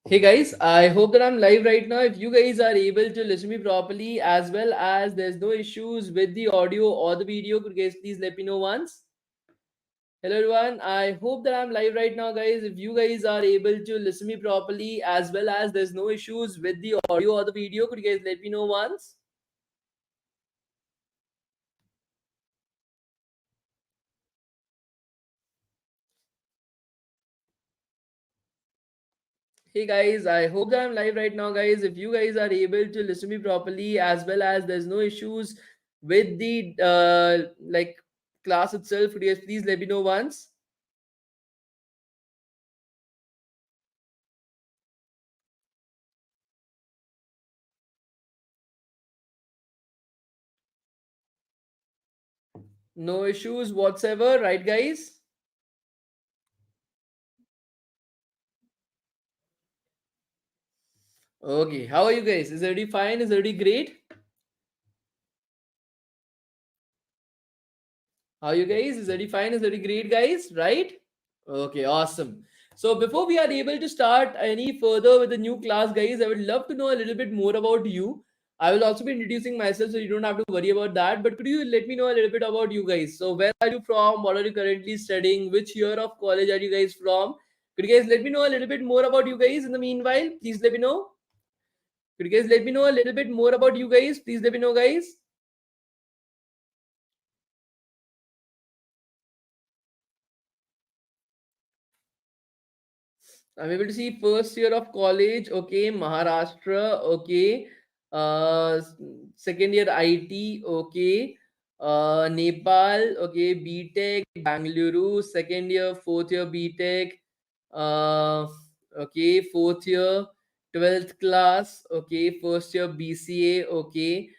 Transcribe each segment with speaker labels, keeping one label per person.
Speaker 1: Hey guys, I hope that I'm live right now. If you guys are able to listen me properly, as well as there's no issues with the audio or the video, could you guys please let me know once? Hello everyone, I hope that I'm live right now, guys. If you guys are able to listen me properly, as well as there's no issues with the audio or the video, could you guys let me know once? Hey guys, I hope that I'm live right now, guys. If you guys are able to listen me properly, as well as there's no issues with the class itself, could you guys please let me know once? No issues whatsoever, right, guys? Okay, how are you guys? Is everybody fine? Is everybody great? How are you guys? Is everybody fine? Is everybody great, guys? Right? Okay, awesome. So before we are able to start any further with the new class, guys, I would love to know a little bit more about you. I will also be introducing myself, so you don't have to worry about that. But could you let me know a little bit about you guys? So where are you from? What are you currently studying? Which year of college are you guys from? Could you guys let me know a little bit more about you guys in the meanwhile? Please let me know. Could you guys let me know a little bit more about you guys? Please let me know, guys. I'm able to see first year of college. Okay, Maharashtra. Okay, second year IT. Okay, Nepal. Okay, BTech, Bangalore. Second year, fourth year BTech. Uh, okay, fourth year, 12th class. Okay, first year BCA. Okay.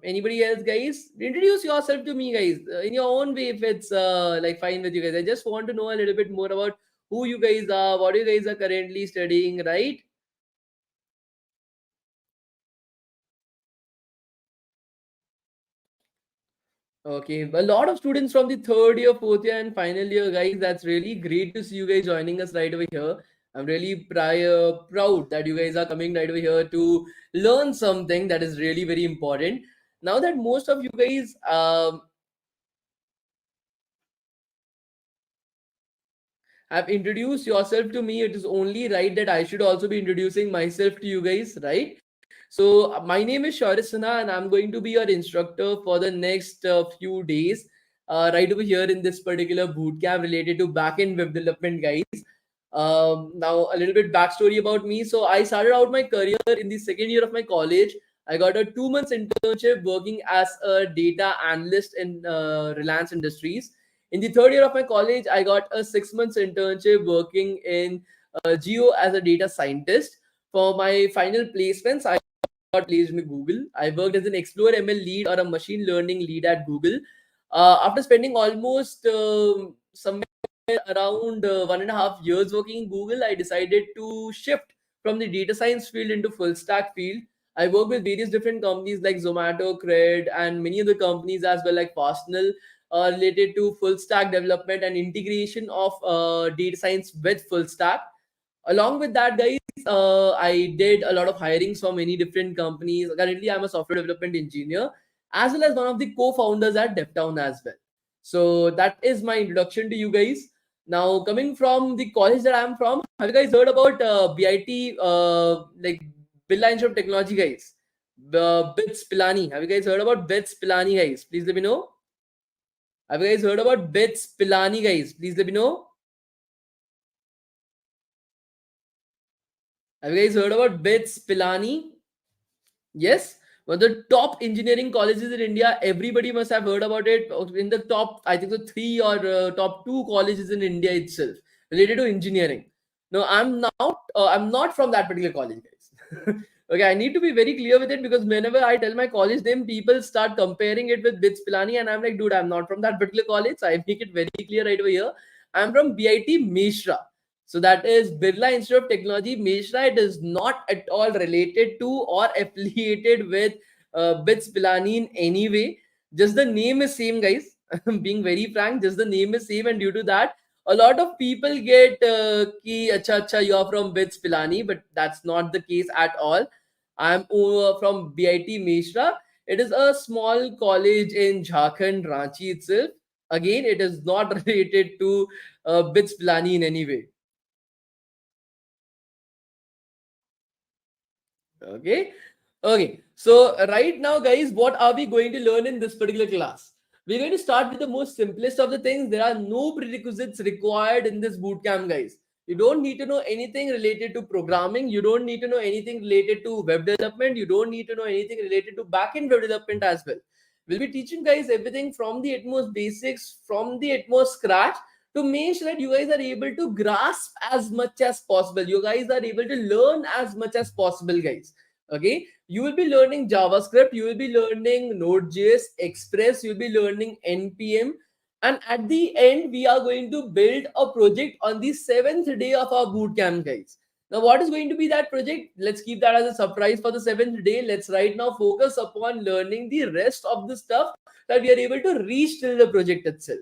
Speaker 1: Anybody else, guys? Introduce yourself to me, guys, in your own way, if it's like fine with you guys. I just want to know a little bit more about who you guys are, what you guys are currently studying, right? Okay, a lot of students from the third year, fourth year, and final year, guys. That's really great to see you guys joining us right over here. I'm really proud that you guys are coming right over here to learn something that is really very important. Now that most of you guys have introduced yourself to me, it is only right that I should also be introducing myself to you guys, right? So my name is Shaurya and I'm going to be your instructor for the next few days, right over here in this particular boot camp related to backend web development, guys. Now a little bit backstory about me. So I started out my career in the second year of my college. I got a 2 months internship working as a data analyst in Reliance Industries. In the third year of my college, I got a 6 months internship working in Geo as a data scientist. For my final placements, I got placed in Google. I worked as an Explore ML lead or a machine learning lead at Google. After spending almost somewhere around 1.5 years working in Google, I decided to shift from the data science field into full stack field. I work with various different companies like Zomato, Cred, and many other companies as well, like Fastnell, related to full stack development and integration of data science with full stack. Along with that, guys, I did a lot of hirings for many different companies. Currently, I'm a software development engineer as well as one of the co-founders at DevTown as well. So that is my introduction to you guys. Now, coming from the college that I'm from, have you guys heard about BIT, like Birla Institute of Technology, guys? BITS Pilani. Have you guys heard about BITS Pilani, guys? Please let me know. Have you guys heard about BITS Pilani, guys? Please let me know. Have you guys heard about BITS Pilani? Yes, one of the top engineering colleges in India. Everybody must have heard about it. In the top, I think the three or top two colleges in India itself related to engineering. No, I'm not from that particular college, guys. Okay, I need to be very clear with it because whenever I tell my college name, people start comparing it with BITS Pilani, and I'm like, dude, I'm not from that particular college. So I make it very clear right over here. I'm from BIT Mishra. So that is Birla Institute of Technology, Mishra. It is not at all related to or affiliated with BITS Pilani in any way. Just the name is same, guys. I'm being very frank. Just the name is same, and due to that, A lot of people get ki acha acha you are from BITS Pilani, but that's not the case at all. I'm from BIT Mishra. It is a small college in Jharkhand, Ranchi itself. Again, it is not related to BITS Pilani in any way. Okay. Okay. So right now, guys, what are we going to learn in this particular class? We're going to start with the most simplest of the things. There are no prerequisites required in this bootcamp, guys. You don't need to know anything related to programming. You don't need to know anything related to web development. You don't need to know anything related to backend web development as well. We'll be teaching guys everything from the utmost basics, from the utmost scratch, to make sure that you guys are able to grasp as much as possible. You guys are able to learn as much as possible, guys. Okay, you will be learning JavaScript, you will be learning Node.js, Express, you'll be learning NPM, and at the end, we are going to build a project on the seventh day of our bootcamp, guys. Now, what is going to be that project? Let's keep that as a surprise for the seventh day. Let's right now focus upon learning the rest of the stuff that we are able to reach till the project itself.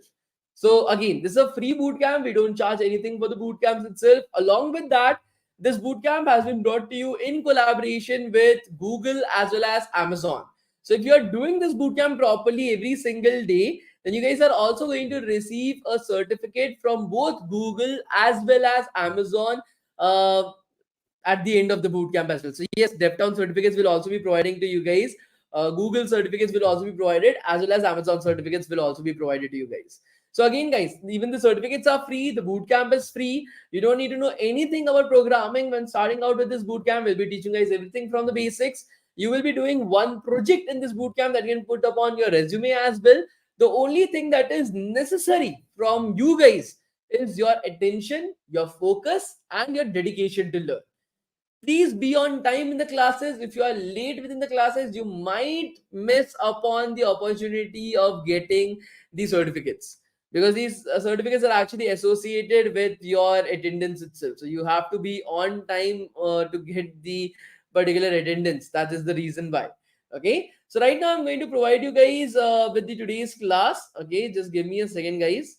Speaker 1: So again, this is a free bootcamp. We don't charge anything for the bootcamps itself. Along with that, this bootcamp has been brought to you in collaboration with Google as well as Amazon. So if you are doing this bootcamp properly every single day, then you guys are also going to receive a certificate from both Google as well as Amazon uh, at the end of the bootcamp as well. So yes, DevTown certificates will also be providing to you guys. Google certificates will also be provided, as well as Amazon certificates will also be provided to you guys. So again, guys, even the certificates are free. The bootcamp is free. You don't need to know anything about programming when starting out with this bootcamp. We'll be teaching guys everything from the basics. You will be doing one project in this bootcamp that you can put upon your resume as well. The only thing that is necessary from you guys is your attention, your focus, and your dedication to learn. Please be on time in the classes. If you are late within the classes, you might miss upon the opportunity of getting the certificates, because these certificates are actually associated with your attendance itself. So you have to be on time to get the particular attendance. That is the reason why. Okay, so right now I'm going to provide you guys with the today's class. Okay, just give me a second, guys.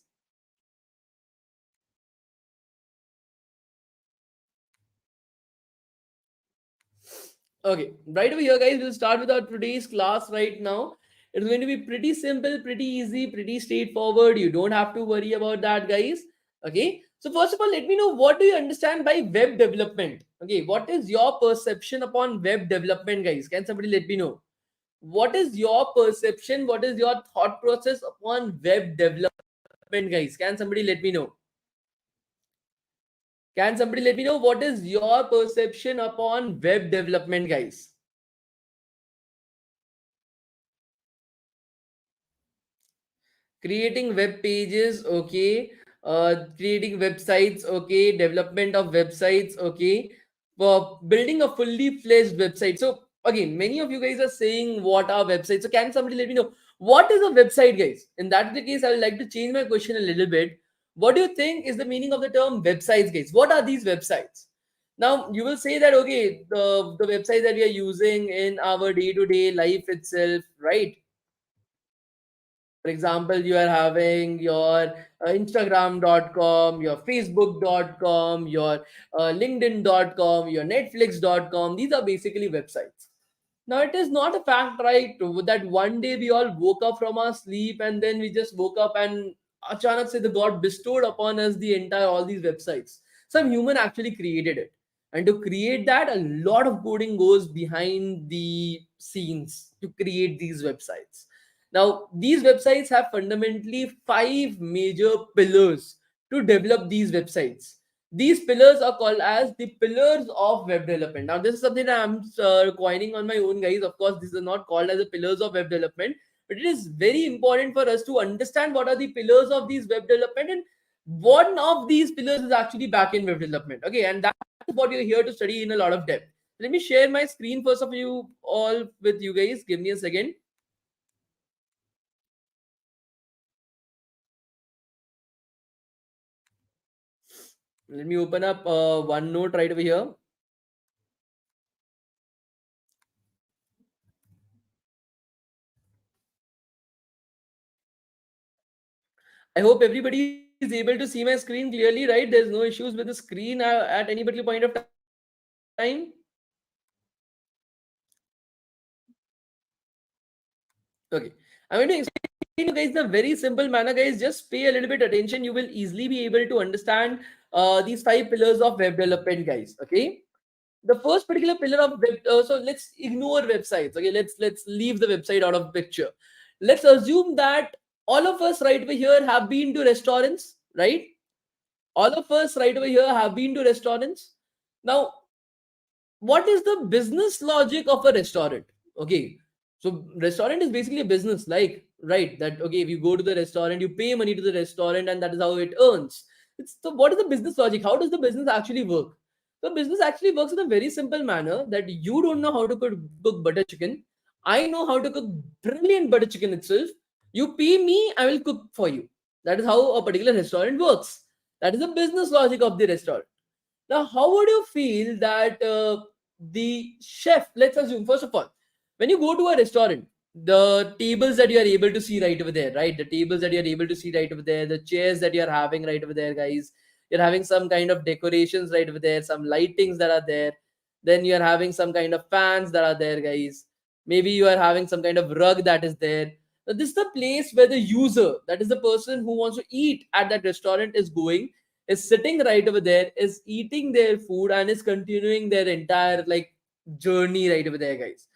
Speaker 1: Okay, right over here, guys, we'll start with our today's class right now. It's going to be pretty simple, pretty easy, pretty straightforward. You don't have to worry about that, guys. Okay, so first of all, let me know, what do you understand by web development? Okay, what is your perception upon web development, guys? Can somebody let me know? What is your perception? What is your thought process upon web development, guys? Can somebody let me know? Can somebody let me know what is your perception upon web development, guys? Creating web pages, okay. Creating websites, okay. Development of websites, okay. For building a fully fledged website. So again, many of you guys are saying what are websites. So can somebody let me know what is a website, guys? In that the case, I would like to change my question a little bit. What do you think is the meaning of the term websites, guys? What are these websites? Now you will say that, okay, the website that we are using in our day-to-day life itself, right? For example, you are having your Instagram.com, your Facebook.com, your LinkedIn.com, your Netflix.com. These are basically websites. Now, it is not a fact, right, that one day we all woke up from our sleep and then we just woke up and achanak se the God bestowed upon us the entire all these websites. Some human actually created it. And to create that, a lot of coding goes behind the scenes to create these websites. Now, these websites have fundamentally five major pillars to develop these websites. These pillars are called as the pillars of web development. Now, this is something that I'm coining on my own, guys. Of course, this is not called as the pillars of web development, but it is very important for us to understand what are the pillars of these web development, and one of these pillars is actually backend web development. Okay, and that is what you're here to study in a lot of depth. Let me share my screen first of you all with you guys. Give me a second. Let me open up one note right over here. I hope everybody is able to see my screen clearly, right? There's no issues with the screen at any particular point of time. Okay. I'm going to explain you guys in a very simple manner, guys. Just pay a little bit attention. You will easily be able to understand these 5 pillars of web development, guys. Okay. The first particular pillar of web, so let's ignore websites. Okay. Let's leave the website out of picture. Let's assume that all of us right over here have been to restaurants, right? All of us right over here have been to restaurants. Now, what is the business logic of a restaurant? Okay, so restaurant is basically a business, like, right, that okay, if you go to the restaurant, you pay money to the restaurant, and that is how it earns. It's so what is the business logic? How does the business actually work? The business actually works in a very simple manner, that you don't know how to cook butter chicken. I know how to cook brilliant butter chicken itself. You pay me, I will cook for you. That is how a particular restaurant works. That is the business logic of the restaurant. Now, how would you feel that the chef, let's assume, first of all, when you go to a restaurant, the tables that you are able to see right over there, right? The tables that you are able to see right over there, the chairs that you are having right over there, guys. You're having some kind of decorations right over there, some lightings that are there. Then you are having some kind of fans that are there, guys. Maybe you are having some kind of rug that is there. Now, this is the place where the user, that is the person who wants to eat at that restaurant, is sitting right over there, is eating their food, and is continuing their entire like journey right over there, guys.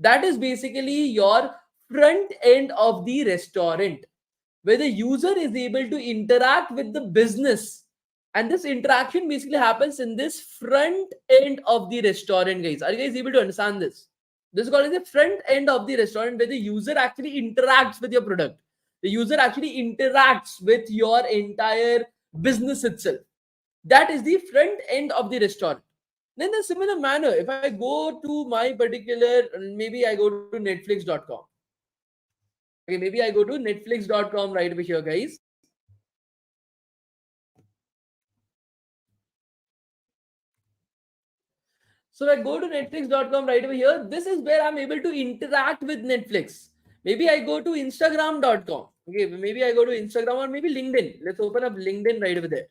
Speaker 1: That is basically your front end of the restaurant, where the user is able to interact with the business. And this interaction basically happens in this front end of the restaurant, guys. Are you guys able to understand this? This is called as the front end of the restaurant, where the user actually interacts with your product. The user actually interacts with your entire business itself. That is the front end of the restaurant. Then, in a similar manner, if I go to my particular, maybe I go to netflix.com. Okay, maybe I go to netflix.com right over here, guys. So I go to netflix.com right over here. This is where I'm able to interact with Netflix. Maybe I go to instagram.com. Okay, maybe I go to Instagram or maybe LinkedIn. Let's open up LinkedIn right over there.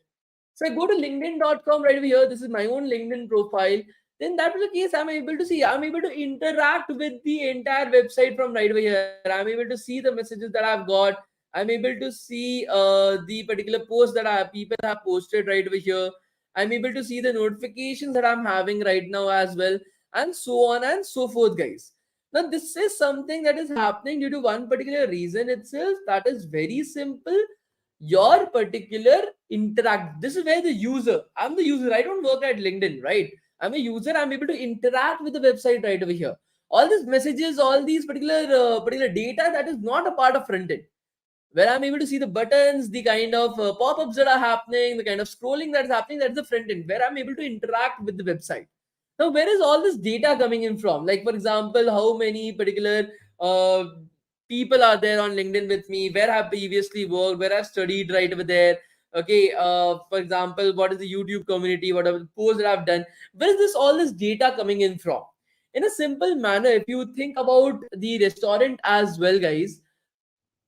Speaker 1: So I go to linkedin.com right over here. This is my own LinkedIn profile. Then that is the case. I'm able to interact with the entire website from right over here. I'm able to see the messages that I've got. I'm able to see the particular post that people have posted right over here. I'm able to see the notifications that I'm having right now as well, and so on and so forth, guys. Now, this is something that is happening due to one particular reason itself. That is very simple. Your particular interact. This is where the user. I'm the user. I don't work at LinkedIn, right? I'm a user. I'm able to interact with the website right over here. All these messages, all these particular data, that is not a part of front end, where I'm able to see the buttons, the kind of pop-ups that are happening, the kind of scrolling that is happening. That's the front end, where I'm able to interact with the website. Now, where is all this data coming in from? Like, for example, how many particular uh, people are there on LinkedIn with me, where I've previously worked, where I've studied right over there. Okay, for example, what is the YouTube community, whatever the posts that I've done, where is this all this data coming in from? In a simple manner, if you think about the restaurant as well, guys,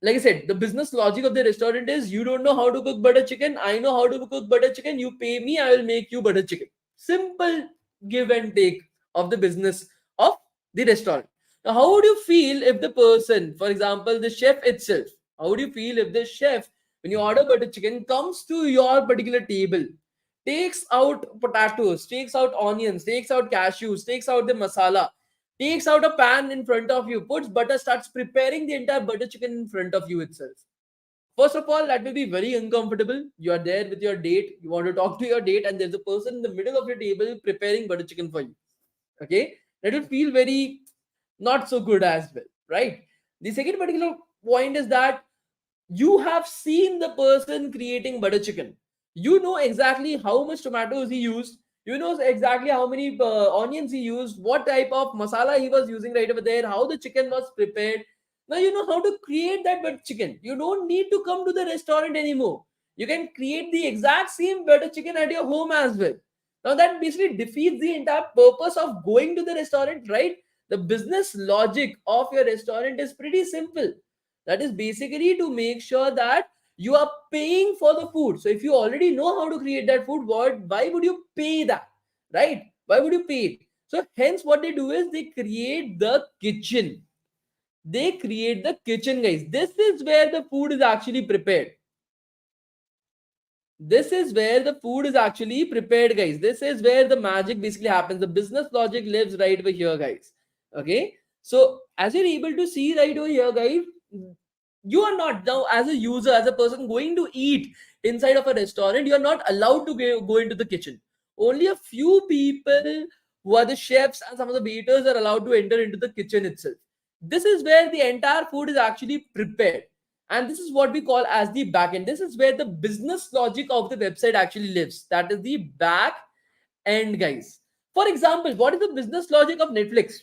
Speaker 1: like I said, the business logic of the restaurant is, you don't know how to cook butter chicken. I know how to cook butter chicken. You pay me, I will make you butter chicken. Simple give and take of the business of the restaurant. Now, how would you feel if the person, for example, the chef itself, how would you feel if the chef, when you order butter chicken, comes to your particular table, takes out potatoes, takes out onions, takes out cashews, takes out the masala, takes out a pan in front of you, puts butter, starts preparing the entire butter chicken in front of you itself. First of all, that will be very uncomfortable. You are there with your date, you want to talk to your date, and there's a person in the middle of your table preparing butter chicken for you. Okay, that will feel very not so good as well, right? The second particular point is that you have seen the person creating butter chicken. You know exactly how much tomatoes he used. You know exactly how many onions he used, what type of masala he was using right over there, how the chicken was prepared. Now you know how to create that butter chicken. You don't need to come to the restaurant anymore. You can create the exact same butter chicken at your home as well. Now that basically defeats the entire purpose of going to the restaurant, right? The business logic of your restaurant is pretty simple. That is basically to make sure that You are paying for the food. So if you already know how to create that food, why would you pay that? Right? Why would you pay it? So hence what they do is they create the kitchen. They create the kitchen, guys. This is where the food is actually prepared. This is where the food is actually prepared, guys. This is where the magic basically happens. The business logic lives right over here, guys. Okay. So as you're able to see right over here, guys, you are not now, as a user, as a person going to eat inside of a restaurant, you are not allowed to go into the kitchen. Only a few people who are the chefs and some of the waiters are allowed to enter into the kitchen itself. This is where the entire food is actually prepared, and this is what we call as the backend. This is where the business logic of the website actually lives. That is the back end, guys. For example, what is the business logic of Netflix?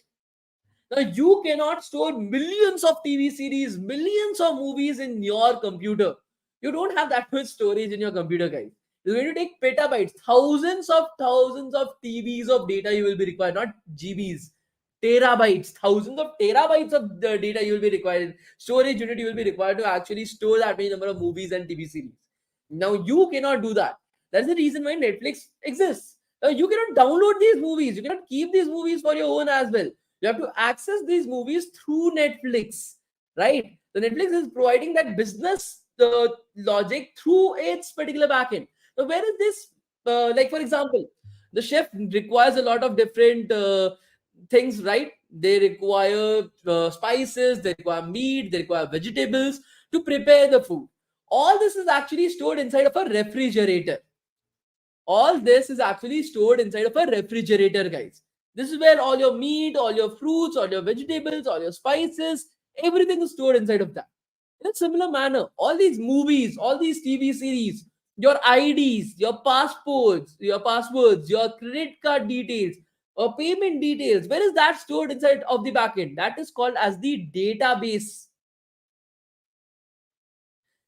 Speaker 1: Now, you cannot store millions of TV series, millions of movies in your computer. You don't have that much storage in your computer, guys. You're going to take petabytes, thousands of TBs of data you will be required, not GBs, terabytes, thousands of terabytes of the data you will be required. Storage unit you will be required to actually store that many number of movies and TV series. Now, you cannot do that. That's the reason why Netflix exists. Now, you cannot download these movies. You cannot keep these movies for your own as well. You have to access these movies through Netflix, right? So Netflix is providing that business logic through its particular backend. So where is this? Like for example, the chef requires a lot of different things, right? They require spices, they require meat, they require vegetables to prepare the food. All this is actually stored inside of a refrigerator. All this is actually stored inside of a refrigerator, guys. This is where all your meat, all your fruits, all your vegetables, all your spices, everything is stored inside of that. In a similar manner, all these movies, all these TV series, your IDs, your passports, your passwords, your credit card details, or payment details, where is that stored inside of the backend? That is called as the database.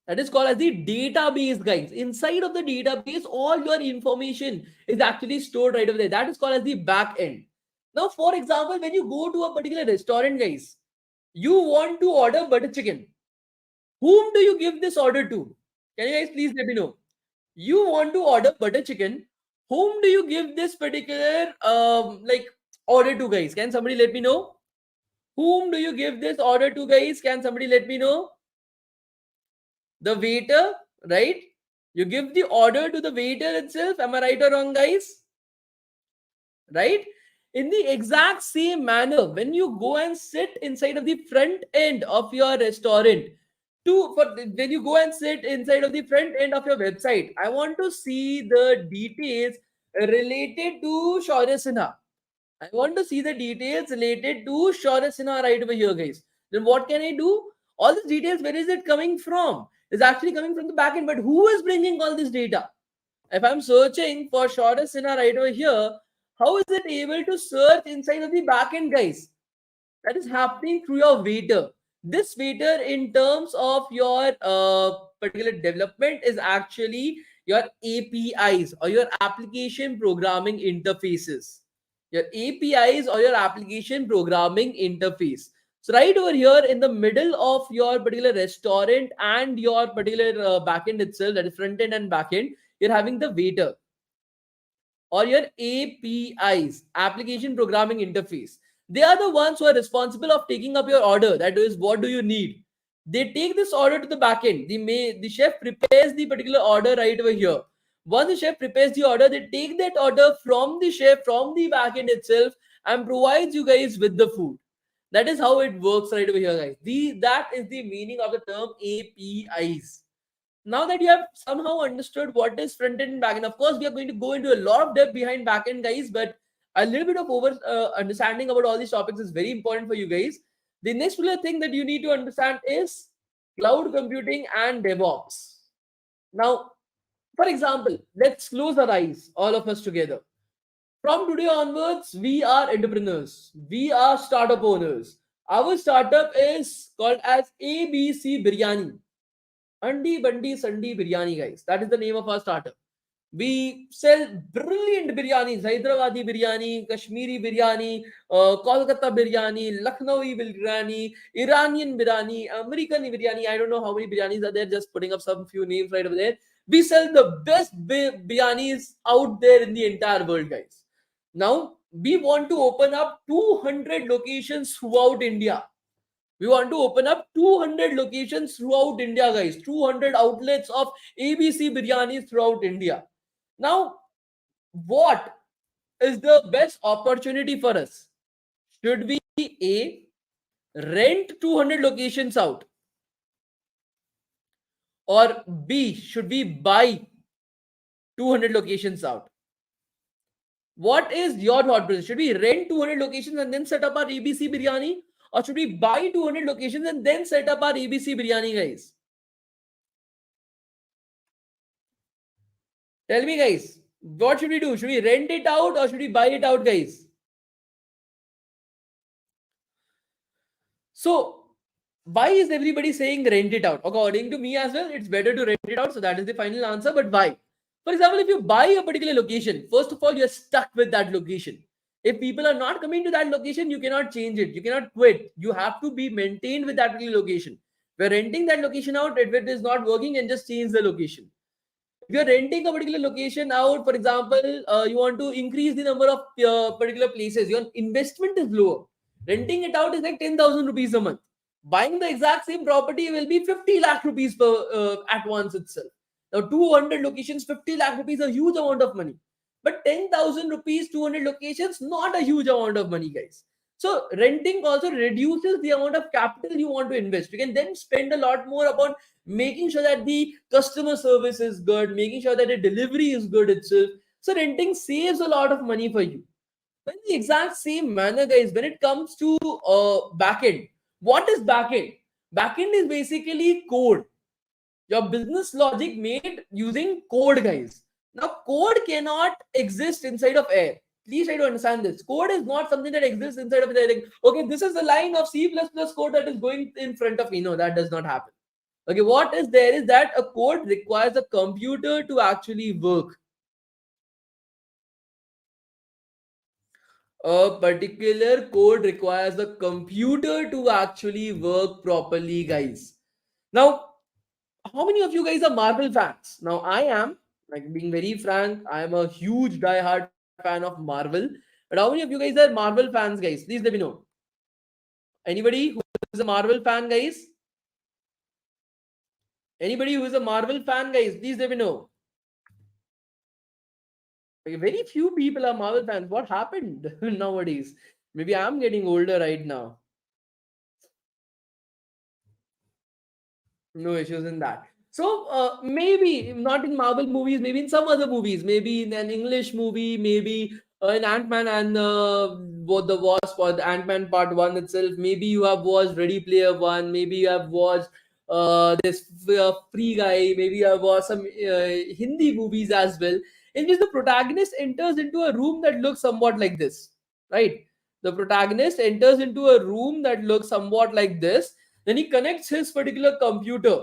Speaker 1: That is called as the database, guys. Inside of the database, all your information is actually stored right over there. That is called as the back end. Now, for example, when you go to a particular restaurant, guys, you want to order butter chicken. Whom do you give this order to? Can you guys please let me know? You want to order butter chicken. Whom do you give this particular order to, guys? Can somebody let me know? Whom do you give this order to, guys? Can somebody let me know? The waiter, right? You give the order to the waiter itself. Am I right or wrong, guys? Right? In the exact same manner, when you go and sit inside of the front end of your restaurant, when you go and sit inside of the front end of your website, I want to see the details related to Shaurya. I want to see the details related to Shaurya right over here, guys. Then what can I do? All these details, where is it coming from? It's actually coming from the backend, but who is bringing all this data? If I'm searching for Shaurya right over here, how is it able to search inside of the backend, guys? That is happening through your waiter. This waiter, in terms of your particular development, is actually your APIs or your application programming interfaces. Your APIs or your application programming interface. So right over here in the middle of your particular restaurant and your particular backend itself, that is front end and backend, you're having the waiter or your APIs, application programming interface. They are the ones who are responsible of taking up your order. That is, what do you need? They take this order to the backend. The chef prepares the particular order right over here. Once the chef prepares the order, they take that order from the chef, from the backend itself, and provides you guys with the food. That is how it works right over here, guys. That is the meaning of the term APIs. Now that you have somehow understood what is front end and back end, of course, we are going to go into a lot of depth behind back end, guys, but a little bit of over understanding about all these topics is very important for you guys. The next particular thing that you need to understand is cloud computing and DevOps. Now, for example, let's close our eyes, all of us together. From today onwards, we are entrepreneurs. We are startup owners. Our startup is called as ABC Biryani. Andi Bandi Sandi Biryani, guys. That is the name of our startup. We sell brilliant biryanis, Hyderabadi biryani, Kashmiri biryani, Kolkata biryani, Lucknowi biryani, Iranian biryani, American biryani. I don't know how many biryanis are there, just putting up some few names right over there. We sell the best biryanis out there in the entire world, guys. Now, we want to open up 200 locations throughout India. We want to open up 200 locations throughout India, guys. 200 outlets of ABC biryanis throughout India. Now, what is the best opportunity for us? Should we A, rent 200 locations out, or B, should we buy 200 locations out? What is your thought process? Should we rent 200 locations and then set up our ABC biryani, or should we buy 200 locations and then set up our ABC biryani, guys? Tell me, guys, what should we do? Should we rent it out or should we buy it out, guys? So, why is everybody saying rent it out? According to me as well, it's better to rent it out. So, that is the final answer. But why? For example, if you buy a particular location, first of all, you're stuck with that location. If people are not coming to that location, you cannot change it. You cannot quit. You have to be maintained with that particular location. We're renting that location out. If it is not working, and just change the location. If you're renting a particular location out, for example, you want to increase the number of particular places, your investment is lower. Renting it out is like 10,000 rupees a month. Buying the exact same property will be 50 lakh rupees per at once itself. Now, 200 locations, 50 lakh rupees, a huge amount of money. But 10,000 rupees, 200 locations, not a huge amount of money, guys. So, renting also reduces the amount of capital you want to invest. You can then spend a lot more upon making sure that the customer service is good, making sure that the delivery is good itself. So renting saves a lot of money for you. But in the exact same manner, guys, when it comes to backend, what is backend? Backend is basically code. Your business logic made using code, guys. Now, code cannot exist inside of air. Please try to understand this. Code is not something that exists inside of air. Like, okay, this is the line of C++ code that is going in front of me. No, that does not happen. Okay, what is there is that a code requires a computer to actually work. A particular code requires a computer to actually work properly, guys. Now, how many of you guys are Marvel fans? Now, I am, like being very frank, I am a huge die-hard fan of Marvel. But how many of you guys are Marvel fans, guys? Please let me know. Anybody who is a Marvel fan, guys? Anybody who is a Marvel fan, guys? Please let me know. Very few people are Marvel fans. What happened nowadays? Maybe I'm getting older right now. No issues in that. So maybe not in Marvel movies, maybe in some other movies, maybe in an English movie, maybe in Ant-Man and what the Wasp or the Ant-Man Part 1 itself. Maybe you have watched Ready Player One. Maybe you have watched this Free Guy. Maybe you have watched some Hindi movies as well, in which the protagonist enters into a room that looks somewhat like this, right? The protagonist enters into a room that looks somewhat like this. Then he connects his particular computer.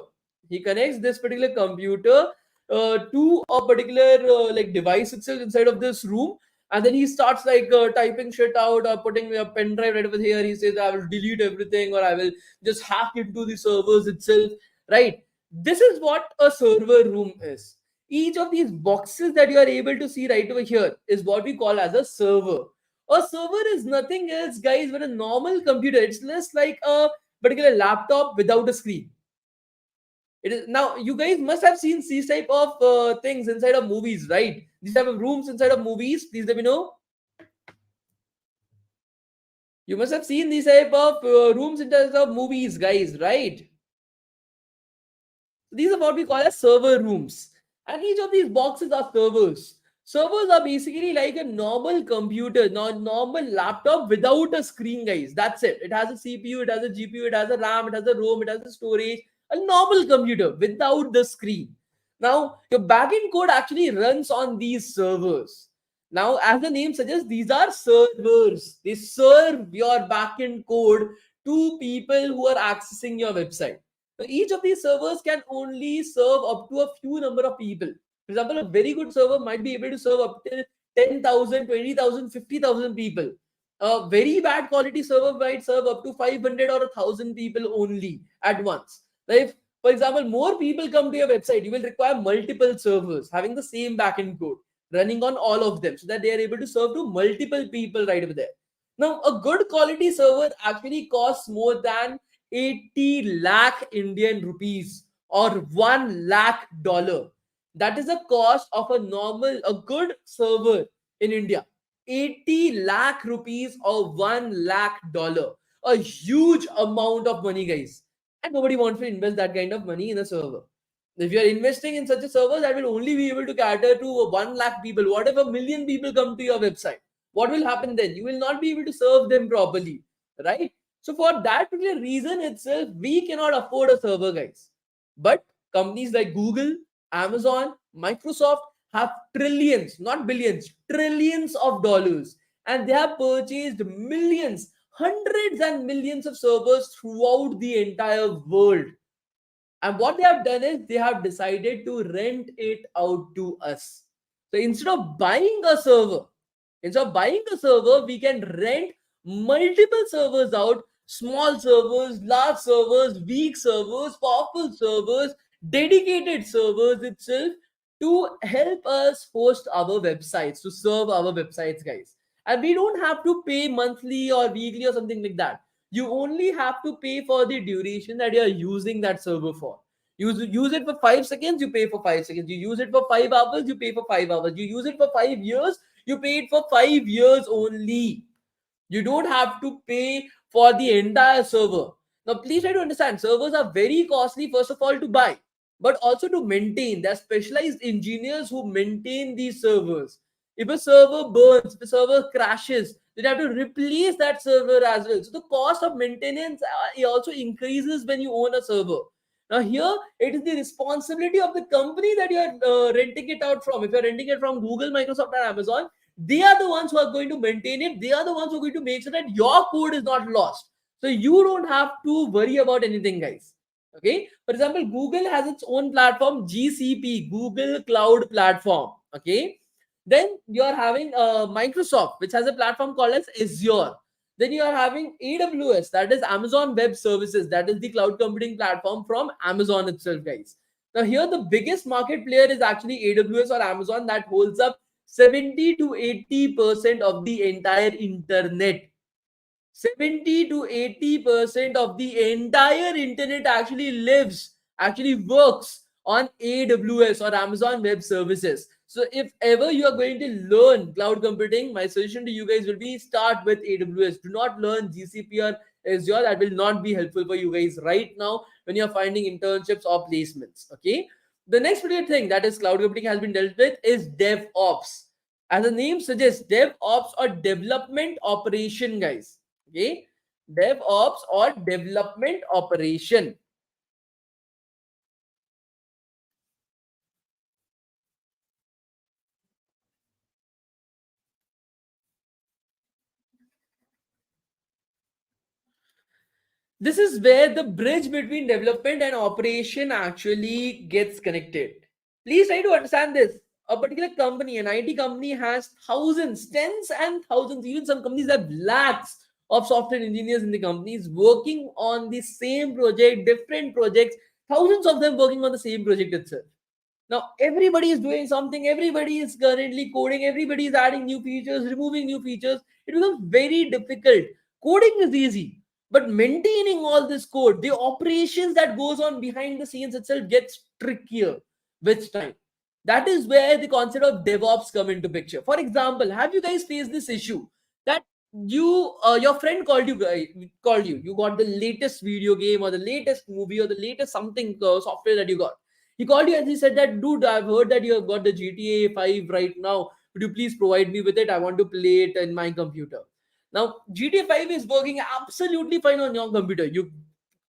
Speaker 1: He connects this particular computer to a particular like device itself inside of this room, and then he starts like typing shit out or putting a pen drive right over here. He says, "I will delete everything, or I will just hack into the servers itself." Right? This is what a server room is. Each of these boxes that you are able to see right over here is what we call as a server. A server is nothing else, guys, but a normal computer. It's less like a particular laptop without a screen. It is now you guys must have seen these type of things inside of movies, right? These type of rooms inside of movies. Please let me know. You must have seen these type of rooms inside of movies, guys, right? These are what we call as server rooms, and each of these boxes are servers. Servers are basically like a normal computer, not normal laptop without a screen, guys. That's it. It has a CPU, it has a GPU, it has a RAM, it has a ROM, it has a storage. A normal computer without the screen. Now, your backend code actually runs on these servers. Now, as the name suggests, these are servers. They serve your backend code to people who are accessing your website. So each of these servers can only serve up to a few number of people. For example, a very good server might be able to serve up till 10,000, 20,000, 50,000 people. A very bad quality server might serve up to 500 or 1,000 people only at once. Now, if, for example, more people come to your website, you will require multiple servers having the same backend code running on all of them so that they are able to serve to multiple people right over there. Now, a good quality server actually costs more than 80 lakh Indian rupees or 1 lakh dollar. That is the cost of a good server in India. 80 lakh rupees or 1 lakh dollar. A huge amount of money, guys. And nobody wants to invest that kind of money in a server. If you are investing in such a server, that will only be able to cater to 1 lakh people. What if a million people come to your website? What will happen then? You will not be able to serve them properly, right? So for that particular reason itself, we cannot afford a server, guys. But companies like Google, Amazon, Microsoft have trillions, not billions, trillions of dollars, and they have purchased millions, hundreds and millions of servers throughout the entire world. And what they have done is they have decided to rent it out to us. So instead of buying a server, we can rent multiple servers out, small servers, large servers, weak servers, powerful servers, dedicated servers itself to help us host our websites, to serve our websites, guys. And we don't have to pay monthly or weekly or something like that. You only have to pay for the duration that you are using that server for. Use it for 5 seconds, you pay for 5 seconds. You use it for 5 hours, you pay for 5 hours. You use it for 5 years, you pay it for 5 years only. You don't have to pay for the entire server. Now, please try to understand, servers are very costly, first of all, to buy, but also to maintain. There are specialized engineers who maintain these servers. If a server burns, if a server crashes, they have to replace that server as well. So the cost of maintenance also increases when you own a server. Now here it is the responsibility of the company that you are renting it out from. If you are renting it from Google, Microsoft, or Amazon, they are the ones who are going to maintain it. They are the ones who are going to make sure that your code is not lost. So you don't have to worry about anything, guys. Okay. For example, Google has its own platform, GCP, Google Cloud Platform. Okay. Then you are having Microsoft, which has a platform called as Azure. Then you are having AWS, that is Amazon Web Services, that is the cloud computing platform from Amazon itself, guys. Now, here the biggest market player is actually AWS or Amazon, that holds up 70 to 80% of the entire internet. 70 to 80% of the entire internet actually works on AWS or Amazon Web Services. So if ever you are going to learn cloud computing, my suggestion to you guys will be start with AWS. Do not learn GCP or Azure. That will not be helpful for you guys right now when you're finding internships or placements. Okay. The next particular thing that is cloud computing has been dealt with is DevOps. As the name suggests, DevOps or development operation, guys. Okay. DevOps or development operation. This is where the bridge between development and operation actually gets connected. Please try to understand this. A particular company, an IT company, has thousands, tens and thousands, even some companies have lakhs of software engineers in the companies working on the same project, different projects, thousands of them working on the same project itself. Now, everybody is doing something, everybody is currently coding, everybody is adding new features, removing new features. It becomes very difficult. Coding is easy, but maintaining all this code, the operations that goes on behind the scenes itself gets trickier with time. That is where the concept of DevOps come into picture. For example, have you guys faced this issue that your friend you got the latest video game or the latest movie or the latest something software that you got. He called you and he said that, dude, I've heard that you have got the GTA 5 right now. Could you please provide me with it? I want to play it in my computer. Now, GTA 5 is working absolutely fine on your computer. You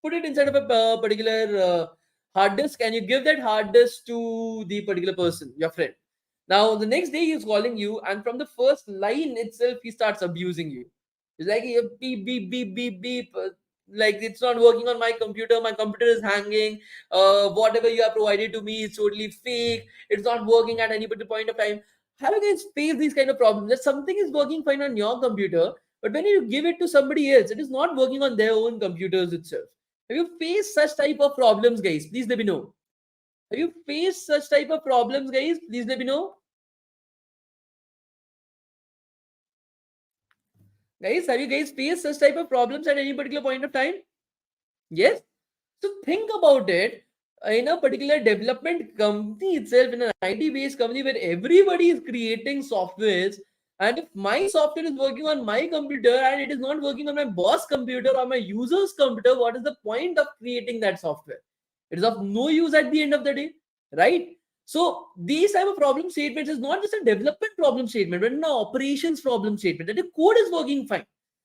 Speaker 1: put it inside of a particular hard disk and you give that hard disk to the particular person, your friend. Now, the next day he's calling you, and from the first line itself, he starts abusing you. He's like, beep, beep, beep, beep, beep. like it's not working on my computer is hanging, whatever you have provided to me is totally fake, it's not working at any particular point of time. Have you guys faced these kind of problems that something is working fine on your computer, but when you give it to somebody else, it is not working on their own computers itself? Have you faced such type of problems, guys? Please let me know. Have you faced such type of problems, guys? Please let me know. Guys, have you guys faced such type of problems at any particular point of time? Yes. So think about it, in a particular development company itself, in an IT based company where everybody is creating softwares, and if my software is working on my computer and it is not working on my boss computer or my user's computer, what is the point of creating that software? It is of no use at the end of the day, right? So these type of problem statements is not just a development problem statement, but an operations problem statement that the code is working fine.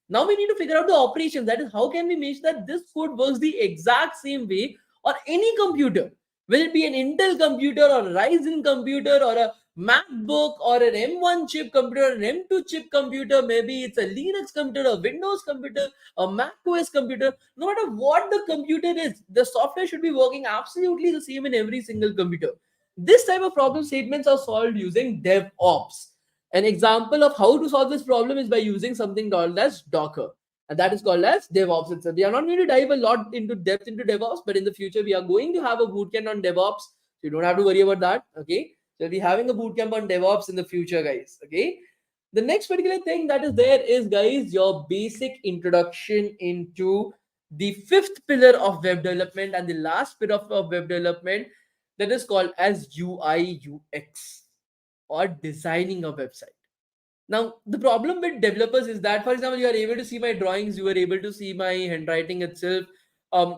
Speaker 1: Now we need to figure out the operations. That is, how can we make sure that this code works the exact same way on any computer? Will it be an Intel computer or a Ryzen computer or a MacBook or an M1 chip computer or an M2 chip computer? Maybe it's a Linux computer, a Windows computer, a Mac OS computer. No matter what the computer is, the software should be working absolutely the same in every single computer. This type of problem statements are solved using DevOps. An example of how to solve this problem is by using something called as Docker, and that is called as DevOps itself. We are not going to dive a lot into depth into DevOps, but in the future we are going to have a bootcamp on DevOps, so you don't have to worry about that. Okay, so we'll be having a bootcamp on DevOps in the future, guys. Okay, the next particular thing that is there is, guys, your basic introduction into the fifth pillar of web development and the last pillar of web development, that is called as UI UX, or designing a website. Now, the problem with developers is that, for example, you are able to see my drawings, you are able to see my handwriting itself.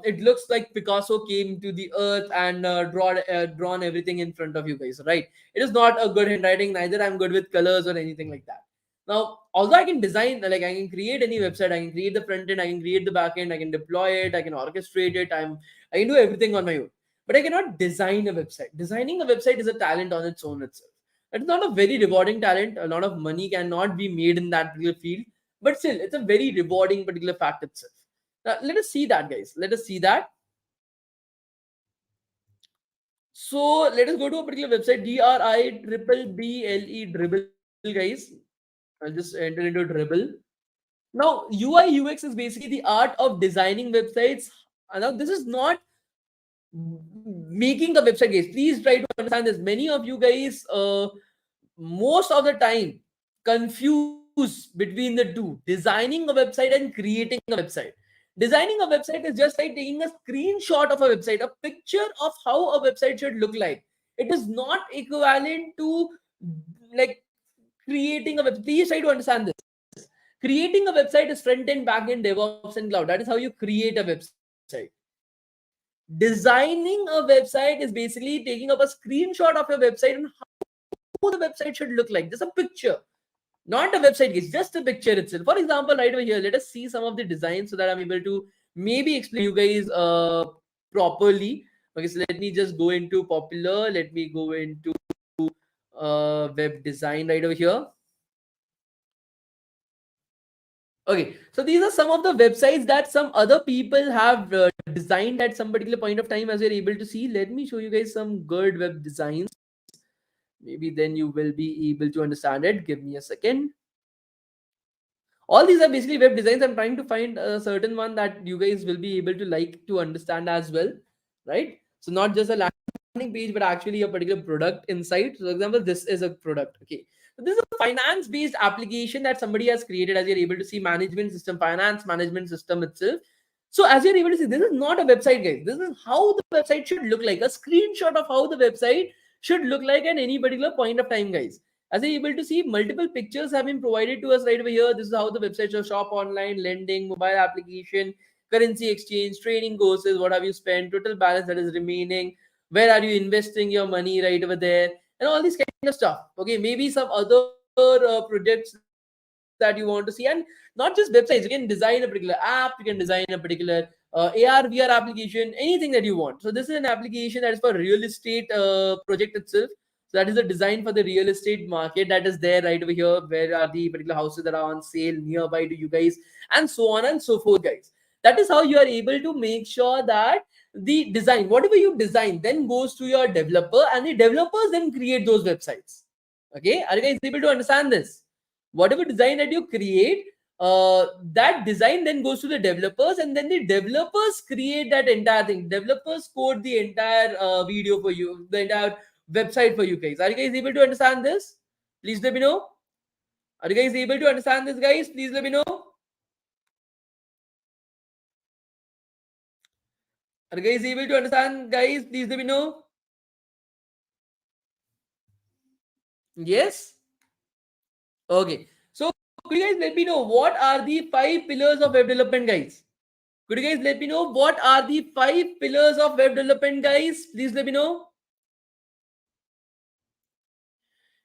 Speaker 1: It looks like Picasso came to the earth and drawn everything in front of you guys, right? It is not a good handwriting, neither I'm good with colors or anything like that. Now, although I can design, like I can create any website, I can create the front end, I can create the back end, I can deploy it, I can orchestrate it, I can do everything on my own. But I cannot design a website. Designing a website is a talent on its own itself. It's not a very rewarding talent. A lot of money cannot be made in that particular field, but still, it's a very rewarding particular fact itself. Now, let us see that, guys. Let us see that. So let us go to a particular website, Dribble, guys. I'll just enter into Dribble. Now, UI UX is basically the art of designing websites. Now, this is not making a website, guys. Please try to understand this. Many of you guys, most of the time, confuse between the two: designing a website and creating a website. Designing a website is just like taking a screenshot of a website, a picture of how a website should look like. It is not equivalent to like creating a web. Please try to understand this. Creating a website is front end, back end, DevOps, and cloud. That is how you create a website. Designing a website is basically taking up a screenshot of your website and how the website should look like. Just a picture, not a website, it's just a picture itself. For example, right over here, let us see some of the designs so that I'm able to maybe explain you guys properly. Okay, so let me just go into popular. Let me go into web design right over here. Okay, so these are some of the websites that some other people have designed at some particular point of time, as you're able to see. Let me show you guys some good web designs. Maybe then you will be able to understand it. Give me a second. All these are basically web designs. I'm trying to find a certain one that you guys will be able to like to understand as well, right? So not just a landing page, but actually a particular product inside. So for example, this is a product. Okay, so this is a finance based application that somebody has created, as you're able to see, management system, finance management system itself. So as you're able to see, this is not a website, guys. This is how the website should look like, a screenshot of how the website should look like at any particular point of time, guys. As you're able to see, multiple pictures have been provided to us right over here. This is how the website shows: shop online, lending, mobile application, currency exchange, training courses, what have you spent, total balance that is remaining, where are you investing your money right over there, and all this kind of stuff. Okay, maybe some other projects that you want to see, and not just websites. You can design a particular app, you can design a particular AR, VR application, anything that you want. So this is an application that is for real estate project itself. So that is the design for the real estate market that is there right over here. Where are the particular houses that are on sale nearby to you guys, and so on and so forth, guys. That is how you are able to make sure that the design, whatever you design, then goes to your developer, and the developers then create those websites. Okay, are you guys able to understand this? Whatever design that you create, that design then goes to the developers, and then the developers create that entire thing. Developers code the entire video for you, the entire website for you guys. Are you guys able to understand this? Please let me know. Are you guys able to understand this, guys? Please let me know. Are you guys able to understand, guys? Please let me know. Yes? Okay. So, could you guys let me know what are the 5 pillars of web development, guys? Could you guys let me know what are the 5 pillars of web development, guys? Please let me know.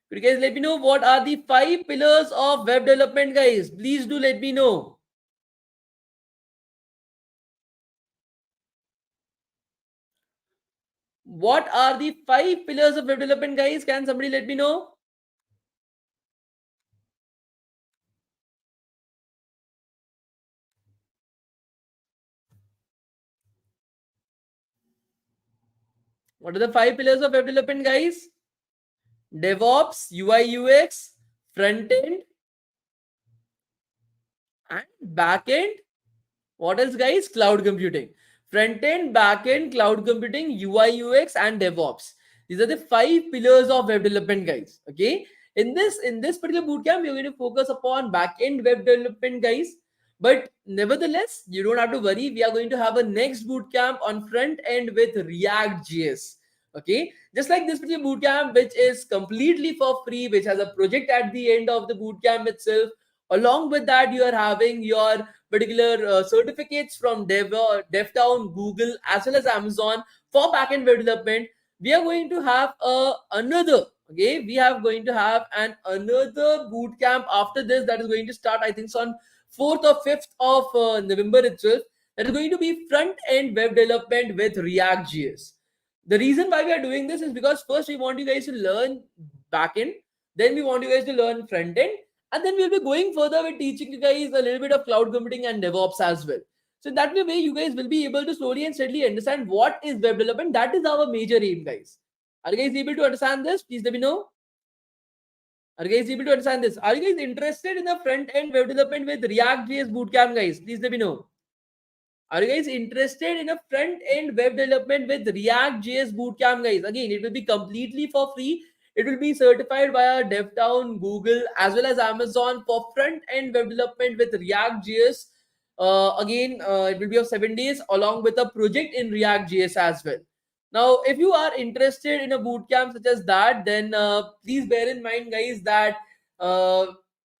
Speaker 1: Could you guys let me know what are the 5 pillars of web development, guys? Please do let me know. What are the 5 pillars of web development, guys? Can somebody let me know? What are the 5 pillars of web development, guys? DevOps, UI, UX, front end, and back end. What else, guys? Cloud computing. Front end, back end, cloud computing, UI, UX, and DevOps. These are the 5 pillars of web development, guys. Okay. In this particular bootcamp, we're going to focus upon back end web development, guys. But nevertheless, you don't have to worry. We are going to have a next bootcamp on front end with React.js. Okay. Just like this particular bootcamp, which is completely for free, which has a project at the end of the bootcamp itself. Along with that, you are having your particular certificates from DevTown, Google, as well as Amazon for backend web development. We are going to have another. Okay, we are going to have another boot camp after this that is going to start. I think so on 4th or 5th of November itself. That is going to be front end web development with React.js. The reason why we are doing this is because first we want you guys to learn backend, then we want you guys to learn front end, and then we'll be going further with teaching you guys a little bit of cloud computing and DevOps as well. So that way, you guys will be able to slowly and steadily understand what is web development. That is our major aim, guys. Are you guys able to understand this? Please let me know. Are you guys able to understand this? Are you guys interested in the front end web development with React.js bootcamp, guys? Please let me know. Are you guys interested in a front end web development with React.js bootcamp, guys? Again, it will be completely for free. It will be certified via DevTown, Google, as well as Amazon for front end web development with React.js. It will be of 7 days along with a project in React.js as well. Now, if you are interested in a bootcamp such as that, then please bear in mind, guys, that uh,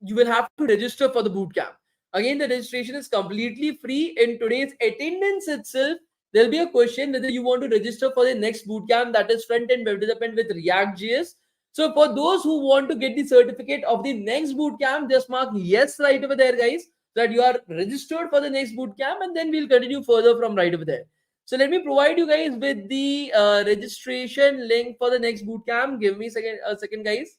Speaker 1: you will have to register for the bootcamp. Again, the registration is completely free. In today's attendance itself, there'll be a question whether you want to register for the next bootcamp, that is front end web development with React.js. So for those who want to get the certificate of the next bootcamp, just mark yes right over there, guys, that you are registered for the next bootcamp, and then we'll continue further from right over there. So let me provide you guys with the registration link for the next bootcamp. Give me a second, guys.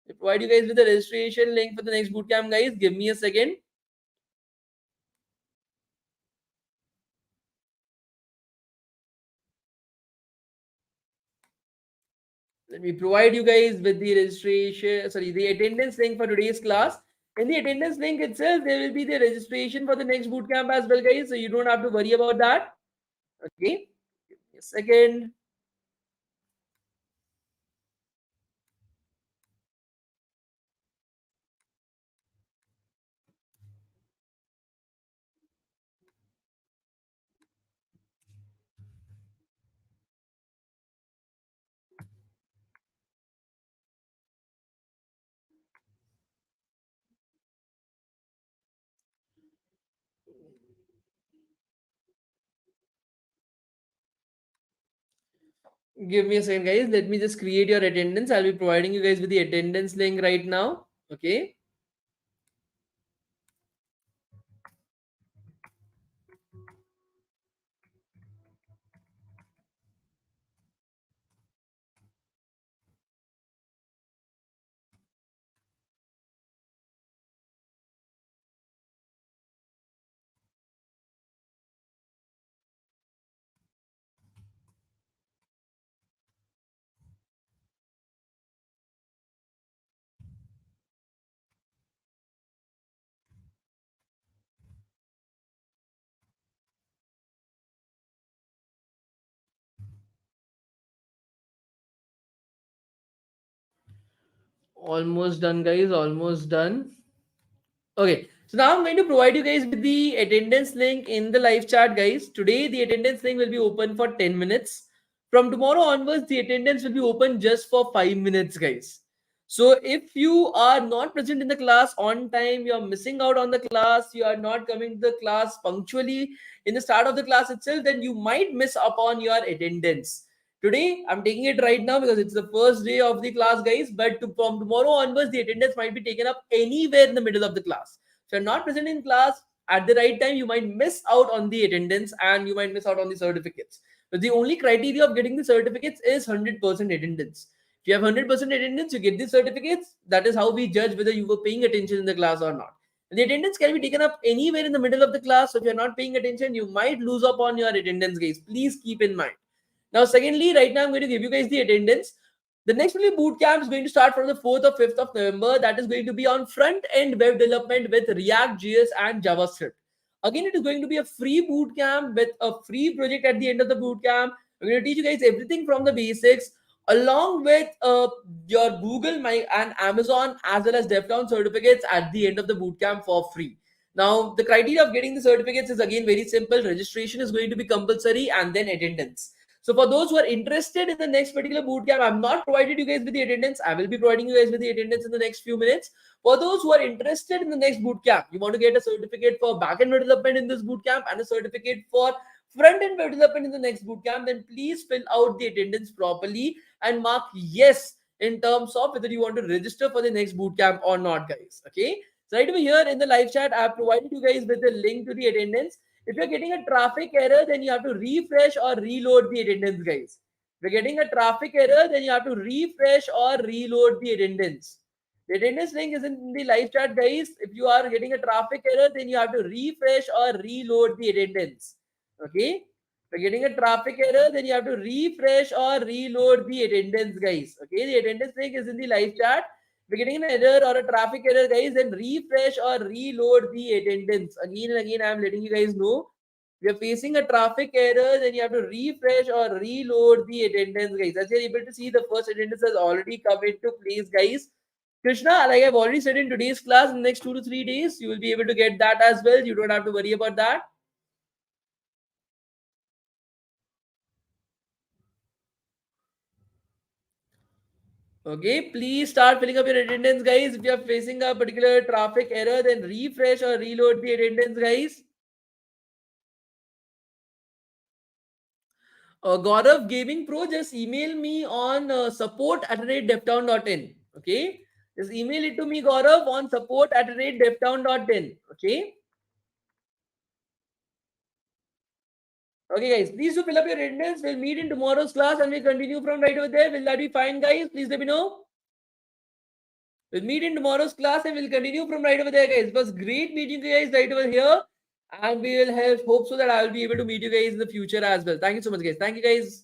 Speaker 1: I provide you guys with the registration link for the next bootcamp, guys. Give me a second. Let me provide you guys with the the attendance link for today's class. In the attendance link itself, there will be the registration for the next bootcamp as well, guys. So you don't have to worry about that. Okay. Give me a second. Give me a second, guys. Let me just create your attendance. I'll be providing you guys with the attendance link right now. Okay. Almost done, guys. Almost done. Okay, so now I'm going to provide you guys with the attendance link in the live chat, guys. Today, the attendance link will be open for 10 minutes. From tomorrow onwards, the attendance will be open just for 5 minutes, guys. So if you are not present in the class on time, you are missing out on the class, you are not coming to the class punctually in the start of the class itself, then you might miss upon your attendance. Today, I'm taking it right now because it's the first day of the class, guys. But from tomorrow onwards, the attendance might be taken up anywhere in the middle of the class. So, if you're not present in class at the right time, you might miss out on the attendance and you might miss out on the certificates. But the only criteria of getting the certificates is 100% attendance. If you have 100% attendance, you get the certificates. That is how we judge whether you were paying attention in the class or not. The attendance can be taken up anywhere in the middle of the class. So, if you're not paying attention, you might lose up on your attendance, guys. Please keep in mind. Now, secondly, right now I'm going to give you guys the attendance. The next boot camp is going to start from the 4th or 5th of November. That is going to be on front-end web development with React, JS, and JavaScript. Again, it is going to be a free boot camp with a free project at the end of the boot camp. I'm going to teach you guys everything from the basics, along with your Google and Amazon as well as DevTown certificates at the end of the boot camp for free. Now, the criteria of getting the certificates is again very simple. Registration is going to be compulsory and then attendance. So for those who are interested in the next particular bootcamp, I've not provided you guys with the attendance. I will be providing you guys with the attendance in the next few minutes. For those who are interested in the next bootcamp, you want to get a certificate for backend web development in this bootcamp and a certificate for front-end web development in the next bootcamp, then please fill out the attendance properly and mark yes in terms of whether you want to register for the next bootcamp or not, guys. Okay. So right over here in the live chat, I have provided you guys with the link to the attendance. If you're getting a traffic error, then you have to refresh or reload the attendance, guys. If you're getting a traffic error, then you have to refresh or reload the attendance. The attendance link is in the live chat, guys. If you are getting a traffic error, then you have to refresh or reload the attendance. Okay. If you're getting a traffic error, then you have to refresh or reload the attendance, guys. Okay. The attendance link is in the live chat. If you're getting an error or a traffic error, guys, then refresh or reload the attendance. Again and again, I'm letting you guys know. If you're facing a traffic error, then you have to refresh or reload the attendance, guys. As you're able to see, the first attendance has already come into place, guys. Krishna, like I've already said in today's class, in the next 2 to 3 days, you will be able to get that as well. You don't have to worry about that. Okay, please start filling up your attendance, guys. If you are facing a particular traffic error, then refresh or reload the attendance, guys. Gaurav Gaming Pro, just email me on support@devtown.in. Okay, just email it to me, Gaurav, on support@devtown.in. Okay. Okay, guys, please do fill up your attendance. We'll meet in tomorrow's class and we'll continue from right over there. Will that be fine, guys? Please let me know. We'll meet in tomorrow's class and we'll continue from right over there, guys. It was great meeting you guys right over here. And we will have hope so that I will be able to meet you guys in the future as well. Thank you so much, guys. Thank you, guys.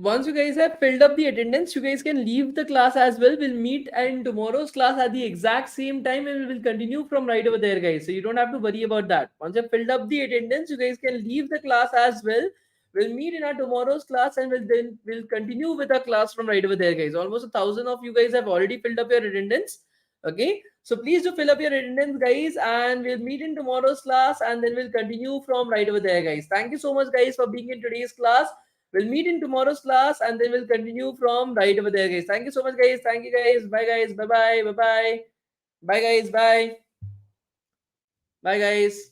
Speaker 1: Once you guys have filled up the attendance, you guys can leave the class as well. We'll meet in tomorrow's class at the exact same time and we will continue from right over there, guys. So you don't have to worry about that. Once you've filled up the attendance, you guys can leave the class as well. We'll meet in our tomorrow's class and we'll continue with our class from right over there, guys. Almost 1,000 of you guys have already filled up your attendance. Okay, so please do fill up your attendance, guys, and we'll meet in tomorrow's class and then we'll continue from right over there, guys. Thank you so much, guys, for being in today's class. We'll meet in tomorrow's class and then we'll continue from right over there, guys. Thank you so much, guys. Thank you, guys. Bye, guys. Bye bye. Bye bye. Bye, guys. Bye. Bye, guys.